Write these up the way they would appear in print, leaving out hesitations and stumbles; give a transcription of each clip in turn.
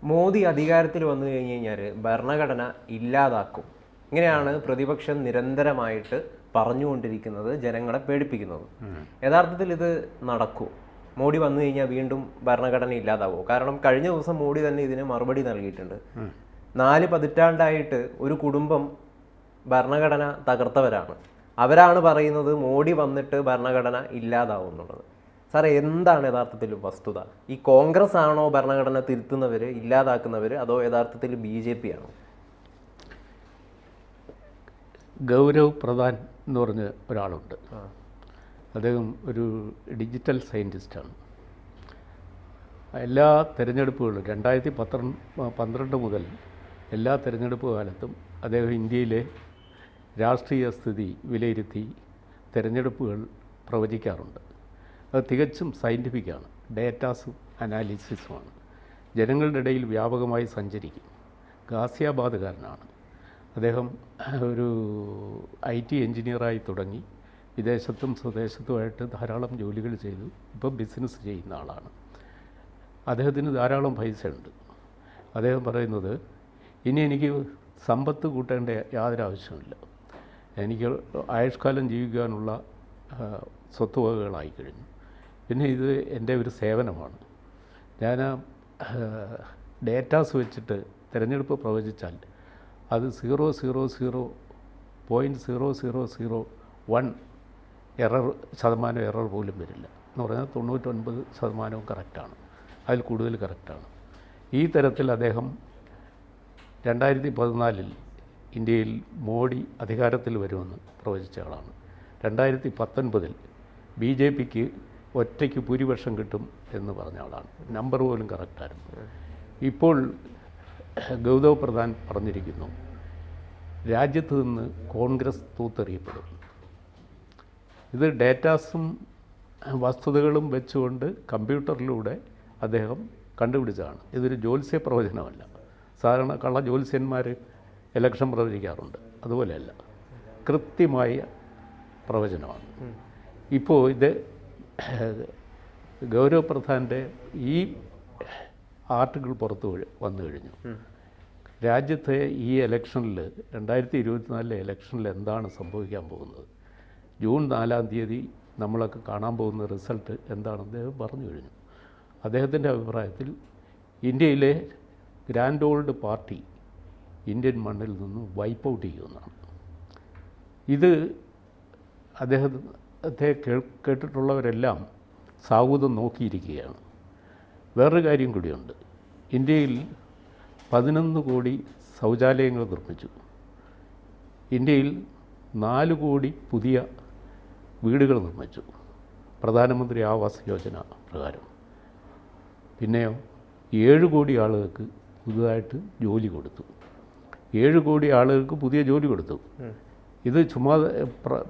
മോദി അധികാരത്തിൽ വന്നു കഴിഞ്ഞ് കഴിഞ്ഞാൽ ഭരണഘടന ഇല്ലാതാക്കും, ഇങ്ങനെയാണ് പ്രതിപക്ഷം നിരന്തരമായിട്ട് പറഞ്ഞുകൊണ്ടിരിക്കുന്നത്, ജനങ്ങളെ പേടിപ്പിക്കുന്നത്. യഥാർത്ഥത്തിൽ ഇത് നടക്കൂ? മോഡി വന്നു കഴിഞ്ഞാൽ വീണ്ടും ഭരണഘടന ഇല്ലാതാവുമോ? കാരണം കഴിഞ്ഞ ദിവസം മോഡി തന്നെ ഇതിന് മറുപടി നൽകിയിട്ടുണ്ട്. 4 പതിറ്റാണ്ടായിട്ട് ഒരു കുടുംബം ഭരണഘടന തകർത്തവരാണ്, അവരാണ് പറയുന്നത് മോഡി വന്നിട്ട് ഭരണഘടന ഇല്ലാതാവും എന്നുള്ളത്. സാറേ, എന്താണ് യഥാർത്ഥത്തിൽ വസ്തുത? ഈ കോൺഗ്രസ് ആണോ ഭരണഘടന തിരുത്തുന്നവർ, ഇല്ലാതാക്കുന്നവർ, അതോ യഥാർത്ഥത്തിൽ BJP ആണോ? ഗൗരവ് പ്രധാൻ എന്ന് പറഞ്ഞ ഒരാളുണ്ട്. അദ്ദേഹം ഒരു ഡിജിറ്റൽ സയൻറ്റിസ്റ്റാണ്. എല്ലാ തിരഞ്ഞെടുപ്പുകളും 2012 മുതൽ എല്ലാ തിരഞ്ഞെടുപ്പ് കാലത്തും അദ്ദേഹം ഇന്ത്യയിലെ രാഷ്ട്രീയ സ്ഥിതി വിലയിരുത്തി തിരഞ്ഞെടുപ്പുകൾ പ്രവചിക്കാറുണ്ട്. അത് തികച്ചും സയൻറ്റിഫിക്കാണ്, ഡേറ്റാസും അനാലിസിസുമാണ്. ജനങ്ങളുടെ ഇടയിൽ വ്യാപകമായി സഞ്ചരിക്കും. ഗാസിയാബാദുകാരനാണ് അദ്ദേഹം. ഒരു IT എഞ്ചിനീയറായി തുടങ്ങി വിദേശത്തും സ്വദേശത്തുമായിട്ട് ധാരാളം ജോലികൾ ചെയ്തു. ഇപ്പം ബിസിനസ് ചെയ്യുന്ന ആളാണ്. അദ്ദേഹത്തിന് ധാരാളം പൈസയുണ്ട്. അദ്ദേഹം പറയുന്നത്, ഇനി എനിക്ക് സമ്പത്ത് കൂട്ടേണ്ട യാതൊരു ആവശ്യമില്ല, എനിക്ക് ആയുഷ്കാലം ജീവിക്കാനുള്ള സ്വത്തുവകകളായി കഴിഞ്ഞു, പിന്നെ ഇത് എൻ്റെ ഒരു സേവനമാണ്. ഞാൻ ഡേറ്റാസ് വെച്ചിട്ട് തിരഞ്ഞെടുപ്പ് പ്രവചിച്ചാൽ അത് 0.00001 എറർ പോലും വരില്ല എന്ന് പറഞ്ഞാൽ 99% കറക്റ്റാണ്, അതിൽ കൂടുതൽ കറക്റ്റാണ്. ഈ തരത്തിൽ അദ്ദേഹം 2014 ഇന്ത്യയിൽ മോഡി അധികാരത്തിൽ വരുമെന്ന് പ്രവചിച്ച ആളാണ്. 2019 BJPക്ക് ഒറ്റയ്ക്ക് ഭൂരിപക്ഷം കിട്ടും എന്ന് പറഞ്ഞ ആളാണ്. നമ്പർ പോലും കറക്റ്റായിരുന്നു. ഇപ്പോൾ ഗൗതം പ്രധാൻ പറഞ്ഞിരിക്കുന്നു, രാജ്യത്ത് നിന്ന് കോൺഗ്രസ് തൂത്തെറിയപ്പെടും. ഇത് ഡേറ്റാസും വസ്തുതകളും വെച്ചുകൊണ്ട് കമ്പ്യൂട്ടറിലൂടെ അദ്ദേഹം കണ്ടുപിടിച്ചതാണ്. ഇതൊരു ജ്യോത്സ്യ പ്രവചനമല്ല. സാധാരണ കള്ള ജ്യോത്സ്യന്മാർ ഇലക്ഷൻ പ്രവചിക്കാറുണ്ട്, അതുപോലെയല്ല, കൃത്യമായ പ്രവചനമാണ്. ഇപ്പോൾ ഇത് ഗൗരവ് പ്രധാൻ്റെ ഈ ആർട്ടിക്കിൾ പുറത്തു വന്നു കഴിഞ്ഞു. രാജ്യത്തെ ഈ ഇലക്ഷനിൽ 2024 ഇലക്ഷനിൽ എന്താണ് സംഭവിക്കാൻ പോകുന്നത്, ജൂൺ 4-ാം തീയതി നമ്മളൊക്കെ കാണാൻ പോകുന്ന റിസൾട്ട് എന്താണെന്ന് അദ്ദേഹം പറഞ്ഞു കഴിഞ്ഞു. അദ്ദേഹത്തിൻ്റെ അഭിപ്രായത്തിൽ ഇന്ത്യയിലെ ഗ്രാൻഡ് ഓൾഡ് പാർട്ടി ഇന്ത്യൻ മണ്ണിൽ നിന്നും വൈപ്പ് ഔട്ട് ചെയ്യുമെന്നാണ്. ഇത് അദ്ദേഹത്തെ കേട്ടിട്ടുള്ളവരെല്ലാം സാഹൂതം നോക്കിയിരിക്കുകയാണ്. വേറൊരു കാര്യം കൂടിയുണ്ട്. ഇന്ത്യയിൽ 11 കോടി ശൗചാലയങ്ങൾ നിർമ്മിച്ചു. ഇന്ത്യയിൽ 4 കോടി പുതിയ വീടുകൾ നിർമ്മിച്ചു പ്രധാനമന്ത്രി ആവാസ് യോജന പ്രകാരം. പിന്നെയോ 7 കോടി ആളുകൾക്ക് പുതുതായിട്ട് ജോലി കൊടുത്തു. 7 കോടി ആളുകൾക്ക് പുതിയ ജോലി കൊടുത്തു. ഇത് ചുമ്മാ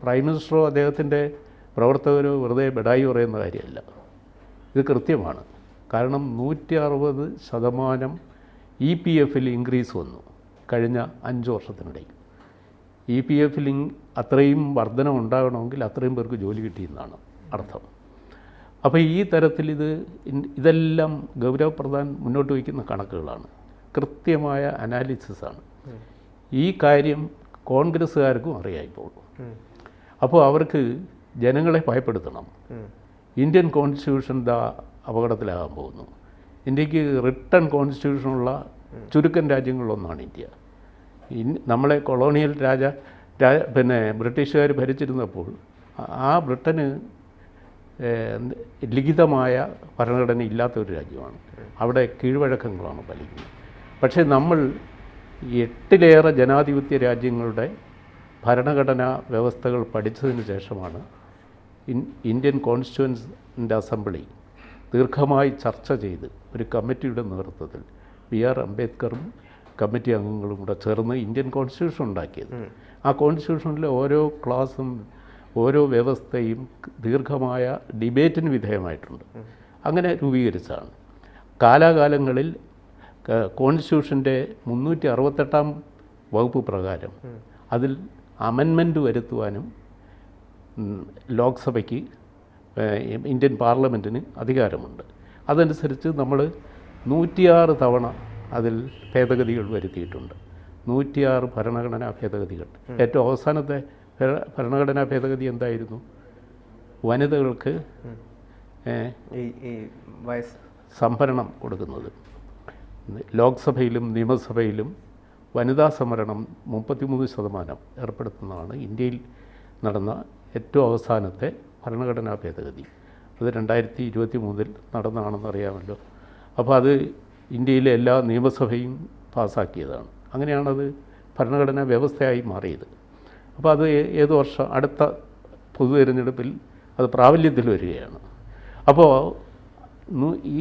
പ്രൈം മിനിസ്റ്ററോ അദ്ദേഹത്തിൻ്റെ പ്രവർത്തകരോ വെറുതെ ബെഡായി പറയുന്ന കാര്യമല്ല, ഇത് കൃത്യമാണ്. കാരണം 160% EPF-ൽ ഇൻക്രീസ് വന്നു കഴിഞ്ഞ 5 വർഷത്തിനിടയിൽ. EPF-ൽ അത്രയും വർധന ഉണ്ടാകണമെങ്കിൽ അത്രയും പേർക്ക് ജോലി കിട്ടിയെന്നാണ് അർത്ഥം. അപ്പോൾ ഈ തരത്തിൽ ഇതെല്ലാം ഗൗരവ് പ്രധാൻ മുന്നോട്ട് വയ്ക്കുന്ന കണക്കുകളാണ്, കൃത്യമായ അനാലിസിസാണ്. ഈ കാര്യം കോൺഗ്രസ്സുകാർക്കും അറിയാം ഇപ്പോൾ. അപ്പോൾ അവർക്ക് ജനങ്ങളെ ഭയപ്പെടുത്തണം. ഇന്ത്യൻ കോൺസ്റ്റിറ്റ്യൂഷൻ അപകടത്തിലാകാൻ പോകുന്നു. ഇന്ത്യക്ക് റിട്ടൺ കോൺസ്റ്റിറ്റ്യൂഷനുള്ള ചുരുക്കം രാജ്യങ്ങളിലൊന്നാണ് ഇന്ത്യ. നമ്മളെ കൊളോണിയൽ ബ്രിട്ടീഷുകാർ ഭരിച്ചിരുന്നപ്പോൾ ആ ബ്രിട്ടന് ലിഖിതമായ ഭരണഘടന ഇല്ലാത്തൊരു രാജ്യമാണ്. അവിടെ കീഴ്വഴക്കങ്ങളാണ് പാലിക്കുന്നത്. പക്ഷേ നമ്മൾ 8ലേറെ ജനാധിപത്യ രാജ്യങ്ങളുടെ ഭരണഘടനാ വ്യവസ്ഥകൾ പഠിച്ചതിന് ശേഷമാണ് ഇന്ത്യൻ കോൺസ്റ്റിറ്റ്യൂവൻസിൻ്റെ അസംബ്ലി ദീർഘമായി ചർച്ച ചെയ്ത് ഒരു കമ്മിറ്റിയുടെ നേതൃത്വത്തിൽ BR അംബേദ്കറും കമ്മിറ്റി അംഗങ്ങളും കൂടെ ചേർന്ന് ഇന്ത്യൻ കോൺസ്റ്റിറ്റ്യൂഷൻ ഉണ്ടാക്കിയത്. ആ കോൺസ്റ്റിറ്റ്യൂഷനിലെ ഓരോ ക്ലാസും ഓരോ വ്യവസ്ഥയും ദീർഘമായ ഡിബേറ്റിന് വിധേയമായിട്ടുണ്ട്. അങ്ങനെ രൂപീകരിച്ചതാണ്. കാലാകാലങ്ങളിൽ കോൺസ്റ്റിറ്റ്യൂഷൻ്റെ 368-ാം വകുപ്പ് പ്രകാരം അതിൽ അമെൻമെൻറ്റ് വരുത്തുവാനും ലോക്സഭയ്ക്ക് ഇന്ത്യൻ പാർലമെൻറ്റിന് അധികാരമുണ്ട്. അതനുസരിച്ച് നമ്മൾ 106 തവണ അതിൽ ഭേദഗതികൾ വരുത്തിയിട്ടുണ്ട്. 106 ഭരണഘടനാ ഭേദഗതികൾ. ഏറ്റവും അവസാനത്തെ ഭരണഘടനാ ഭേദഗതി എന്തായിരുന്നു? വനിതകൾക്ക് സംവരണം കൊടുക്കുന്നത്. ലോക്സഭയിലും നിയമസഭയിലും വനിതാ സംവരണം 33% ഏർപ്പെടുത്തുന്നതാണ് ഇന്ത്യയിൽ നടന്ന ഏറ്റവും അവസാനത്തെ ഭരണഘടനാ ഭേദഗതി. അത് 2023 നടന്നതാണെന്ന് അറിയാമല്ലോ. അപ്പോൾ അത് ഇന്ത്യയിലെ എല്ലാ നിയമസഭയും പാസ്സാക്കിയതാണ്. അങ്ങനെയാണത് ഭരണഘടനാ വ്യവസ്ഥയായി മാറിയത്. അപ്പോൾ അത് ഏത് വർഷം അടുത്ത പൊതു തിരഞ്ഞെടുപ്പിൽ അത് പ്രാബല്യത്തിൽ വരികയാണ്. അപ്പോൾ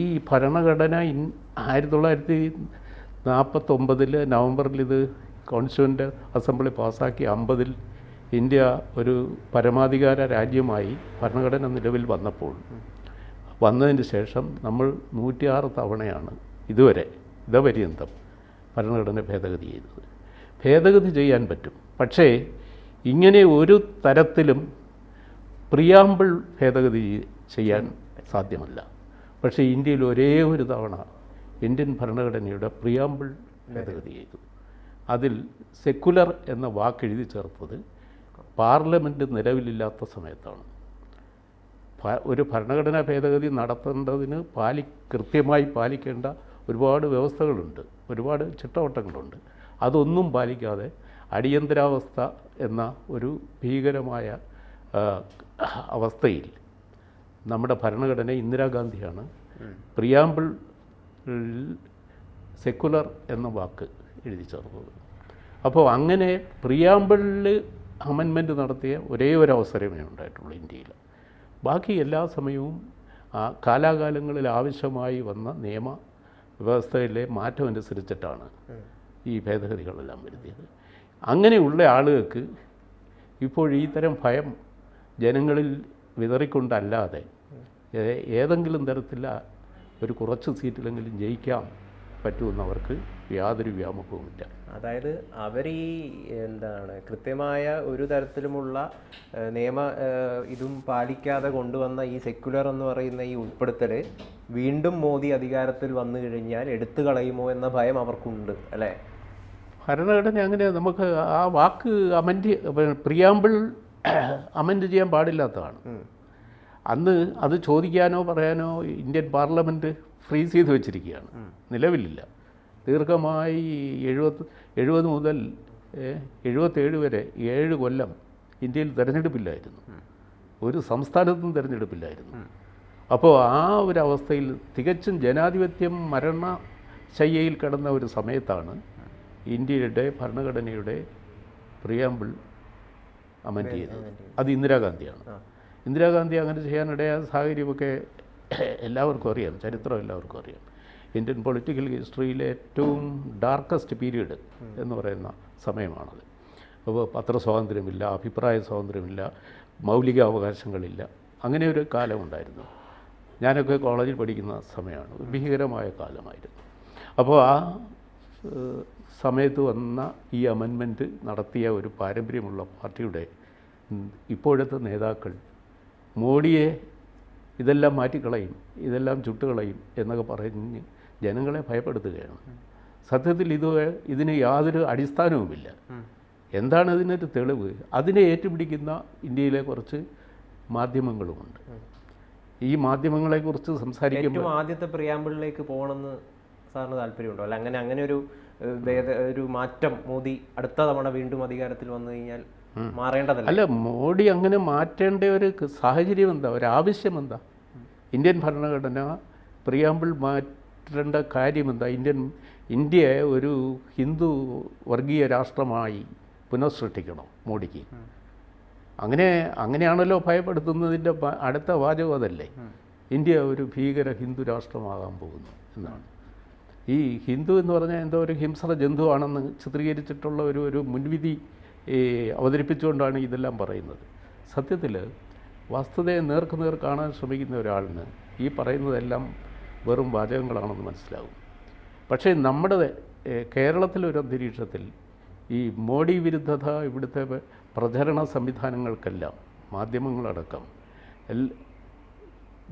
ഈ ഭരണഘടന 1949 നവംബറിൽ ഇത് കോൺസ്റ്റിറ്റ്യൂവൻ്റ് അസംബ്ലി പാസ്സാക്കി 50 ഇന്ത്യ ഒരു പരമാധികാര രാജ്യമായി ഭരണഘടന നിലവിൽ വന്നതിന് ശേഷം നമ്മൾ 106 തവണയാണ് ഇതുപര്യന്തം ഭരണഘടന ഭേദഗതി ചെയ്തത്. ഭേദഗതി ചെയ്യാൻ പറ്റും, പക്ഷേ ഇങ്ങനെ ഒരു തരത്തിലും പ്രിയാമ്പിൾ ഭേദഗതി ചെയ്യാൻ സാധ്യമല്ല. പക്ഷേ ഇന്ത്യയിൽ ഒരേ ഒരു തവണ ഇന്ത്യൻ ഭരണഘടനയുടെ പ്രിയാമ്പിൾ ഭേദഗതി ചെയ്തു. അതിൽ സെക്കുലർ എന്ന വാക്ക് എഴുതി ചേർത്തത് പാർലമെൻറ്റ് നിലവിലില്ലാത്ത സമയത്താണ്. ഒരു ഭരണഘടനാ ഭേദഗതി നടത്തേണ്ടതിന് കൃത്യമായി പാലിക്കേണ്ട ഒരുപാട് വ്യവസ്ഥകളുണ്ട്, ഒരുപാട് ചിട്ടവട്ടങ്ങളുണ്ട്. അതൊന്നും പാലിക്കാതെ അടിയന്തരാവസ്ഥ എന്ന ഒരു ഭീകരമായ അവസ്ഥയിൽ നമ്മുടെ ഭരണഘടന ഇന്ദിരാഗാന്ധിയാണ് പ്രിയാമ്പിൾ സെക്കുലർ എന്ന വാക്ക് എഴുതി ചേർത്തത്. അപ്പോൾ അങ്ങനെ പ്രിയാമ്പിളിൽ അമെൻമെൻറ്റ് നടത്തിയ ഒരേ ഒരു അവസരമേ ഉണ്ടായിട്ടുള്ളൂ ഇന്ത്യയിൽ. ബാക്കി എല്ലാ സമയവും കാലാകാലങ്ങളിൽ ആവശ്യമായി വന്ന നിയമ വ്യവസ്ഥയിലെ മാറ്റം അനുസരിച്ചിട്ടാണ് ഈ ഭേദഗതികളെല്ലാം വരുത്തിയത്. അങ്ങനെയുള്ള ആളുകൾക്ക് ഇപ്പോൾ ഈ തരം ഭയം ജനങ്ങളിൽ വിതറിക്കൊണ്ടല്ലാതെ ഏതെങ്കിലും തരത്തിൽ ഒരു കുറച്ച് സീറ്റിലെങ്കിലും ജയിക്കാൻ പറ്റുമെന്നവർക്ക് യാതൊരു വ്യാമോഹവുമില്ല. അതായത് അവർ കൃത്യമായ ഒരു തരത്തിലുമുള്ള നിയമ ഇതും പാലിക്കാതെ കൊണ്ടുവന്ന ഈ സെക്യുലർ എന്ന് പറയുന്ന ഈ ഉൾപ്പെടുത്തൽ വീണ്ടും മോദി അധികാരത്തിൽ വന്നു കഴിഞ്ഞാൽ എടുത്തു കളയുമോ എന്ന ഭയം അവർക്കുണ്ട് അല്ലേ? ഭരണഘടന അങ്ങനെ നമുക്ക് ആ വാക്ക് പ്രിയാമ്പിൾ അമെൻഡ് ചെയ്യാൻ പാടില്ലാത്തതാണ്. അന്ന് അത് ചോദിക്കാനോ പറയാനോ ഇന്ത്യൻ പാർലമെൻറ്റ് ഫ്രീസ് ചെയ്ത് വെച്ചിരിക്കുകയാണ്, നിലവിലില്ല. ദീർഘമായി 70 മുതൽ 77 വരെ 7 കൊല്ലം ഇന്ത്യയിൽ തിരഞ്ഞെടുപ്പില്ലായിരുന്നു, ഒരു സംസ്ഥാനത്തും തിരഞ്ഞെടുപ്പില്ലായിരുന്നു. അപ്പോൾ ആ ഒരു അവസ്ഥയിൽ തികച്ചും ജനാധിപത്യം മരണശയ്യയിൽ കിടന്ന ഒരു സമയത്താണ് ഇന്ത്യയുടെ ഭരണഘടനയുടെ പ്രിയാമ്പിൾ അമെൻഡ് ചെയ്തത്. അത് ഇന്ദിരാഗാന്ധിയാണ്. ഇന്ദിരാഗാന്ധി അങ്ങനെ ചെയ്യാനിടയായ സാഹചര്യമൊക്കെ എല്ലാവർക്കും അറിയാം, ചരിത്രം എല്ലാവർക്കും അറിയാം. ഇന്ത്യൻ പൊളിറ്റിക്കൽ ഹിസ്റ്ററിയിലെ ഏറ്റവും ഡാർക്കസ്റ്റ് പീരീഡ് എന്ന് പറയുന്ന സമയമാണത്. അപ്പോൾ പത്രസ്വാതന്ത്ര്യമില്ല, അഭിപ്രായ സ്വാതന്ത്ര്യമില്ല, മൗലിക അവകാശങ്ങളില്ല, അങ്ങനെ ഒരു കാലമുണ്ടായിരുന്നു. ഞാനൊക്കെ കോളേജിൽ പഠിക്കുന്ന സമയമാണ്, ഭീകരമായ കാലമായിരുന്നു. അപ്പോൾ ആ സമയത്ത് വന്ന ഈ അമെൻമെൻറ്റ് നടത്തിയ ഒരു പാരമ്പര്യമുള്ള പാർട്ടിയുടെ ഇപ്പോഴത്തെ നേതാക്കൾ മോഡിയെ ഇതെല്ലാം മാറ്റിക്കളയും, ഇതെല്ലാം ചുട്ടുകളയും എന്നൊക്കെ പറഞ്ഞ് ജനങ്ങളെ ഭയപ്പെടുത്തുകയാണ്. സത്യത്തിൽ ഇതിന് യാതൊരു അടിസ്ഥാനവുമില്ല. എന്താണ് ഇതിനൊരു തെളിവ്? അതിനെ ഏറ്റുപിടിക്കുന്ന ഇന്ത്യയിലെ കുറച്ച് മാധ്യമങ്ങളുമുണ്ട്. ഈ മാധ്യമങ്ങളെക്കുറിച്ച് സംസാരിക്കുമ്പോൾ ആദ്യത്തെ പ്രിയാമ്പിളിലേക്ക് പോകണമെന്ന് സാറിന് താല്പര്യമുണ്ടോ? അല്ല അങ്ങനെ ഒരു മാറ്റം മോദി അടുത്ത തവണ വീണ്ടും അധികാരത്തിൽ വന്നു കഴിഞ്ഞാൽ മാറേണ്ടതല്ല? അല്ല, മോഡി അങ്ങനെ മാറ്റേണ്ട ഒരു സാഹചര്യം എന്താ, ഒരാവശ്യം എന്താ? ഇന്ത്യൻ ഭരണഘടന പ്രിയാമ്പിൾ മാറ്റേണ്ട കാര്യം എന്താ? ഇന്ത്യയെ ഒരു ഹിന്ദു വർഗീയ രാഷ്ട്രമായി പുനഃസൃഷ്ടിക്കണം മോഡിക്ക്. അങ്ങനെയാണല്ലോ ഭയപ്പെടുത്തുന്നതിൻ്റെ അടുത്ത വാചകം അതല്ലേ? ഇന്ത്യ ഒരു ഭീകര ഹിന്ദു രാഷ്ട്രമാകാൻ പോകുന്നു എന്നാണ്. ഈ ഹിന്ദു എന്ന് പറഞ്ഞാൽ എന്തോ ഒരു ഹിംസ്ര ജന്തുവാണെന്ന് ചിത്രീകരിച്ചിട്ടുള്ള ഒരു മുൻവിധി അവതരിപ്പിച്ചുകൊണ്ടാണ് ഇതെല്ലാം പറയുന്നത്. സത്യത്തിൽ വസ്തുതയെ നേർക്കുനേർ കാണാൻ ശ്രമിക്കുന്ന ഒരാളിന് ഈ പറയുന്നതെല്ലാം വെറും വാചകങ്ങളാണെന്ന് മനസ്സിലാവും. പക്ഷേ നമ്മുടെ കേരളത്തിലൊരു അന്തരീക്ഷത്തിൽ ഈ മോഡി വിരുദ്ധത ഇവിടുത്തെ പ്രചരണ സംവിധാനങ്ങൾക്കെല്ലാം മാധ്യമങ്ങളടക്കം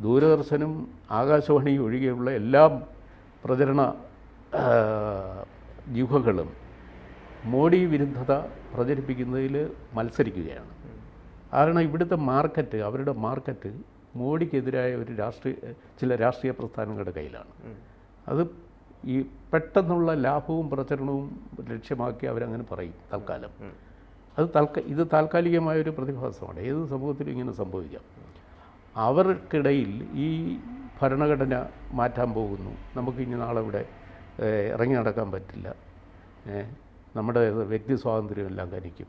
ദൂരദർശനും ആകാശവാണിയും ഒഴികെയുള്ള എല്ലാ പ്രചരണ യുവകളും മോഡി വിരുദ്ധത പ്രചരിപ്പിക്കുന്നതിൽ മത്സരിക്കുകയാണ്. കാരണം ഇവിടുത്തെ മാർക്കറ്റ്, അവരുടെ മാർക്കറ്റ് മോഡിക്കെതിരായ ഒരു ചില രാഷ്ട്രീയ പ്രസ്ഥാനങ്ങളുടെ കയ്യിലാണ്. അത് ഈ പെട്ടെന്നുള്ള ലാഭവും പ്രചരണവും ലക്ഷ്യമാക്കി അവരങ്ങനെ പറയും തൽക്കാലം. ഇത് താൽക്കാലികമായൊരു പ്രതിഭാസമാണ്. ഏത് സമൂഹത്തിലും ഇങ്ങനെ സംഭവിക്കാം. അവർക്കിടയിൽ ഈ ഭരണഘടന മാറ്റാൻ പോകുന്നു, നമുക്കിനി നാളെ ഇവിടെ ഇറങ്ങി നടക്കാൻ പറ്റില്ല, നമ്മുടെ വ്യക്തി സ്വാതന്ത്ര്യം എല്ലാം കരിക്കും,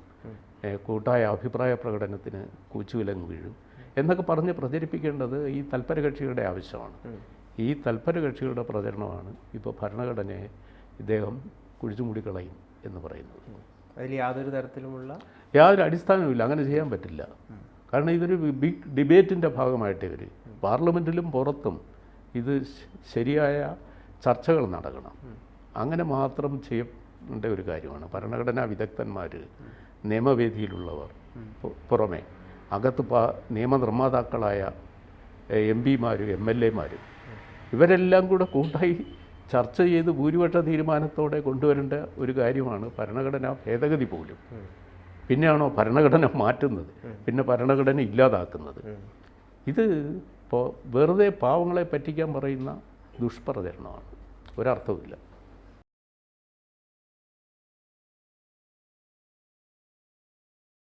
കൂട്ടായ അഭിപ്രായ പ്രകടനത്തിന് കൂച്ചുവിലങ്ങ് വീഴും എന്നൊക്കെ പറഞ്ഞ് പ്രചരിപ്പിക്കേണ്ടത് ഈ തൽപര കക്ഷികളുടെ ആവശ്യമാണ്. ഈ തൽപര കക്ഷികളുടെ പ്രചരണമാണ് ഇപ്പോൾ ഭരണഘടനയെ ഇദ്ദേഹം കുഴിച്ചുമൂടിക്കളയും എന്ന് പറയുന്നത്. അതിൽ യാതൊരു തരത്തിലുമുള്ള യാതൊരു അടിസ്ഥാനവുമില്ല. അങ്ങനെ ചെയ്യാൻ പറ്റില്ല. കാരണം ഇതൊരു ബിഗ് ഡിബേറ്റിൻ്റെ ഭാഗമായിട്ട് ഇവർ പാർലമെൻറ്റിലും പുറത്തും ഇത് ശരിയായ ചർച്ചകൾ നടക്കണം. അങ്ങനെ മാത്രം ചെയ്യേണ്ട ഒരു കാര്യമാണ്. ഭരണഘടനാ വിദഗ്ധന്മാർ, നിയമവേദിയിലുള്ളവർ, പുറമെ അകത്ത് നിയമനിർമ്മാതാക്കളായ MP-മാരും MLA-മാരും ഇവരെല്ലാം കൂടെ കൂട്ടായി ചർച്ച ചെയ്ത് ഭൂരിപക്ഷ തീരുമാനത്തോടെ കൊണ്ടുവരേണ്ട ഒരു കാര്യമാണ് ഭരണഘടനാ ഭേദഗതി പോലും. പിന്നെയാണോ ഭരണഘടന മാറ്റുന്നത്, പിന്നെ ഭരണഘടന ഇല്ലാതാക്കുന്നത്? ഇത് വെറുതെ പാവങ്ങളെ പറ്റിക്കാൻ പറയുന്ന ദുഷ്പ്രചരണമാണ്, ഒരർത്ഥവുമില്ല.